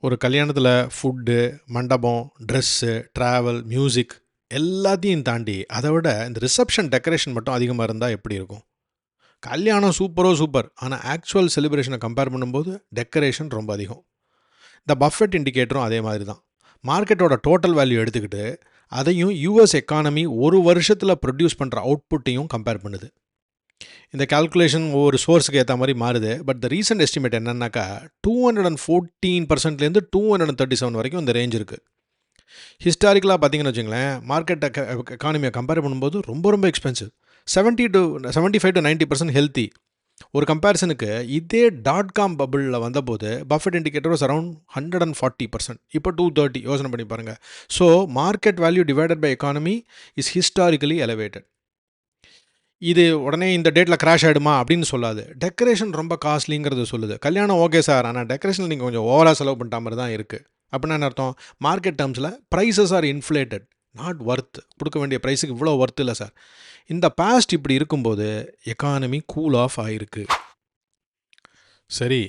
ஒரு கல்யாணத்தில் ஃபுட்டு, மண்டபம், ட்ரெஸ்ஸு, ட்ராவல், மியூசிக் எல்லாத்தையும் தாண்டி அதை விட இந்த ரிசப்ஷன் டெக்கரேஷன் மட்டும் அதிகமாக இருந்தால் எப்படி இருக்கும்? கல்யாணம் சூப்பர். ஆனால் ஆக்சுவல் செலிப்ரேஷனை கம்பேர் பண்ணும்போது டெக்கரேஷன் ரொம்ப அதிகம். இந்த பஃபெட் இண்டிகேட்டரும் அதே மாதிரி தான். மார்க்கெட்டோட டோட்டல் வேல்யூ எடுத்துக்கிட்டு அதையும் யூஎஸ் எக்கானமி ஒரு வருஷத்தில் ப்ரொடியூஸ் பண்ணுற அவுட்புட்டையும் கம்பேர் பண்ணுது. இந்த கால்குலேஷன் ஒவ்வொரு சோர்ஸுக்கு ஏற்ற மாதிரி மாறுது. பட் த ரீசன்ட் எஸ்டிமேட் என்னன்னாக்கா 214% 237 வரைக்கும் இந்த ரேஞ்ச் இருக்குது. ஹிஸ்டாரிக்கலாக பார்த்தீங்கன்னு வச்சுங்களேன், மார்க்கெட் எக்கானமியை கம்பேர் பண்ணும்போது ரொம்ப எக்ஸ்பென்சிவ். 75-90% ஹெல்த்தி. ஒரு கம்பேரிசனுக்கு இதே .com பபிளில் வந்தபோது பஃபெட் இண்டிகேட்டர் வாஸ் அரவுண்ட் 140%. இப்போ 230. யோசனை பண்ணி பாருங்கள். So market value divided by economy is historically elevated. இது உடனே இந்த டேட்டில் கிராஷ் ஆகிடுமா அப்படின்னு சொல்லாது. டெக்கரேஷன் ரொம்ப காஸ்ட்லிங்கிறது சொல்லுது. கல்யாணம் ஓகே சார், ஆனால் டெக்கரேஷனில் நீங்கள் கொஞ்சம் ஓவராக செலவு பண்ணிட்ட மாதிரி தான் இருக்குது. அப்படின்னா என்ன அர்த்தம்? மார்க்கெட் டேர்ம்ஸில் prices are inflated, not worth. கொடுக்க வேண்டிய ப்ரைஸுக்கு இவ்வளோ ஒர்த் இல்லை சார். இந்த பாஸ்ட் இப்படி இருக்கும்போது எக்கானமி கூல் ஆஃப் ஆகிருக்கு. சரி,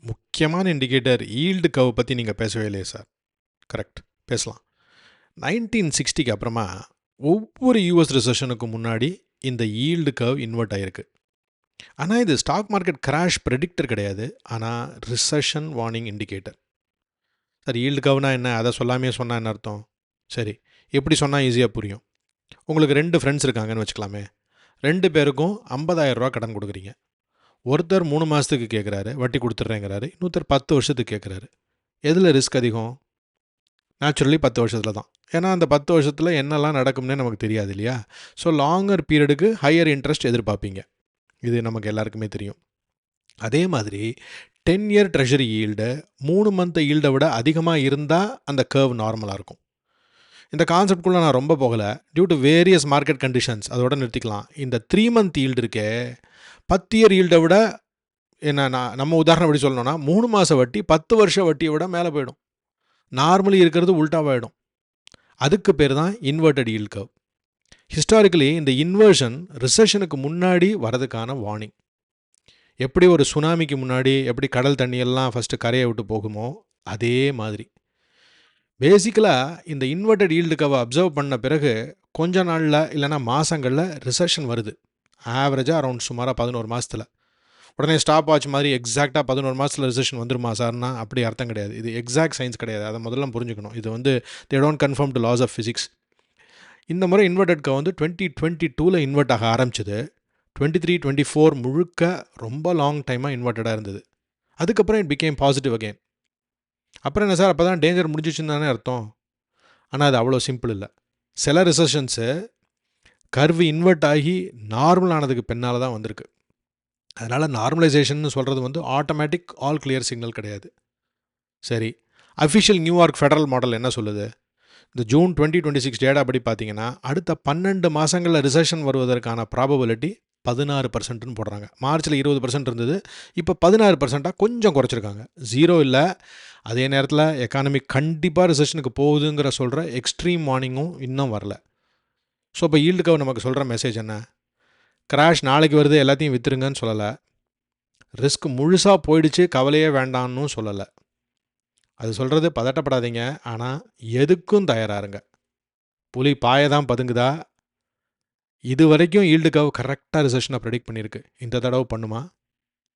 முக்கியமான இண்டிகேட்டர் ஈல்டு கர்வ் பற்றி நீங்கள் பேசவே இல்லையே சார். கரெக்ட், பேசலாம். 1960 அப்புறமா ஒவ்வொரு யூஎஸ் ரிசெஷனுக்கு முன்னாடி இந்த ஈல்டு கர்வ் இன்வெர்ட் ஆகிருக்கு. ஆனால் இது ஸ்டாக் மார்க்கெட் கிராஷ் ப்ரெடிக்டர் கிடையாது, ஆனால் recession warning indicator. Sir, yield கர்வ்னா என்ன? அதை சொல்லாமே சொன்னால் என்ன அர்த்தம்? சரி, எப்படி சொன்னால் ஈஸியாக புரியும். உங்களுக்கு 2 ஃப்ரெண்ட்ஸ் இருக்காங்கன்னு வச்சுக்கலாமே. 2 பேருக்கும் 50,000 ரூபா கடன் கொடுக்குறீங்க. ஒருத்தர் 3 மாதத்துக்கு கேட்குறாரு, வட்டி கொடுத்துட்றேங்கிறாரு. இன்னொருத்தர் 10 வருஷத்துக்கு கேட்குறாரு. எதில் ரிஸ்க் அதிகம்? நேச்சுரலி 10 வருஷத்தில் தான். ஏன்னா அந்த 10 வருஷத்தில் என்னெல்லாம் நடக்கும்னே நமக்கு தெரியாது இல்லையா? ஸோ லாங்கர் பீரியடுக்கு ஹையர் இன்ட்ரெஸ்ட் எதிர்பார்ப்பீங்க. இது நமக்கு எல்லாருக்குமே தெரியும். அதே மாதிரி 10 இயர் ட்ரெஷரி ஈல்டு 3 மந்த் ஈல்டை விட அதிகமாக இருந்தால் அந்த கர்வ் நார்மலாக இருக்கும். இந்த கான்செப்ட்குள்ளே நான் ரொம்ப போகலை. Due to various market conditions அதோட நிறுத்திக்கலாம். இந்த 3 மந்த் ஈல்டு இருக்கே, 10 இயர் ஈல்டை விட என்ன, நம்ம உதாரணம் எப்படி சொல்லணும்னா 3 மாத வட்டி 10 வருஷ வட்டியை விட மேலே போயிடும். நார்மலி இருக்கிறது உல்ட்டாவாயிடும். அதுக்கு பேர் தான் இன்வெர்டட் ஈல்ட் கர்வ். ஹிஸ்டாரிக்கலி இந்த இன்வர்ஷன் ரிசெஷனுக்கு முன்னாடி வரதுக்கான வார்னிங். எப்படி ஒரு சுனாமிக்கு முன்னாடி எப்படி கடல் தண்ணியெல்லாம் ஃபஸ்ட்டு கரையை விட்டு போகுமோ அதே மாதிரி பேசிக்கலாக இந்த இன்வெர்டட் ஈல்டு கர்வை அப்சர்வ் பண்ண பிறகு கொஞ்ச நாளில் இல்லைனா மாதங்களில் ரிசெஷன் வருது. ஆவரேஜாக அரௌண்ட் சுமாராக 11 மாதத்தில். உடனே ஸ்டாப் வாட்ச் மாதிரி எக்ஸாக்டாக 11 மாதத்தில் ரிசெஷன் வந்துருமா சார்னா அப்படி அர்த்தம் கிடையாது. இது எக்ஸாக்ட் சயின்ஸ் கிடையாது. அதை முதல்ல புரிஞ்சுக்கணும். இது வந்து they don't conform to laws of physics. இந்த முறை இன்வெர்டட் கர்வ் வந்து 2022 இன்வெர்ட் ஆக ஆரம்பிச்சது. 23-24 முழுக்க ரொம்ப லாங் டைமாக இன்வெர்ட்டடாக இருந்தது. அதுக்கப்புறம் இட் பிகேம் பாசிட்டிவ் அகெயின். அப்புறம் என்ன சார், அப்போ தான் டேஞ்சர் முடிஞ்சிச்சுன்னு தானே அர்த்தம்? ஆனால் அது அவ்வளோ சிம்பிள் இல்லை. சில ரிசெஷன்ஸு கர்வ் இன்வெர்ட் ஆகி நார்மல் ஆனதுக்கு பின்னால் தான் வந்திருக்கு. அதனால் நார்மலைசேஷன் சொல்கிறது வந்து ஆட்டோமேட்டிக் ஆல் கிளியர் சிக்னல் கிடையாது. சரி, அஃபிஷியல் நியூயார்க் ஃபெடரல் மாடல் என்ன சொல்லுது? இந்த ஜூன் 2026 டேட்டா படி பார்த்தீங்கன்னா அடுத்த 12 மாதங்களில் ரிசெஷன் வருவதற்கான ப்ராபபிலிட்டி 16%ன்னு போடுறாங்க. மார்ச்சில் 20% இருந்தது, இப்போ 16%ஆக கொஞ்சம் குறைச்சிருக்காங்க. 0 இல்லை. அதே நேரத்தில் எக்கானமி கண்டிப்பாக ரிசெஷனுக்கு போகுதுங்கிற சொல்கிற எக்ஸ்ட்ரீம் வார்னிங்கும் இன்னும் வரல. ஸோ இப்போ ஈல்டு கர்வ் நமக்கு சொல்கிற மெசேஜ் என்ன? கிராஷ் நாளைக்கு வருது, எல்லாத்தையும் விற்றுருங்கன்னு சொல்லலை. ரிஸ்க் முழுசாக போயிடுச்சு, கவலையே வேண்டான்னு சொல்லலை. அது சொல்கிறது பதட்டப்படாதீங்க, ஆனால் எதுக்கும் தயாராருங்க. புலி பாயை தான் பதுங்குதா? இது வரைக்கும் ஈல்டு கர்வ் கரெக்டாக ரிசெஷனை ப்ரெடிக்ட் பண்ணியிருக்கு. இந்த தடவை பண்ணுமா?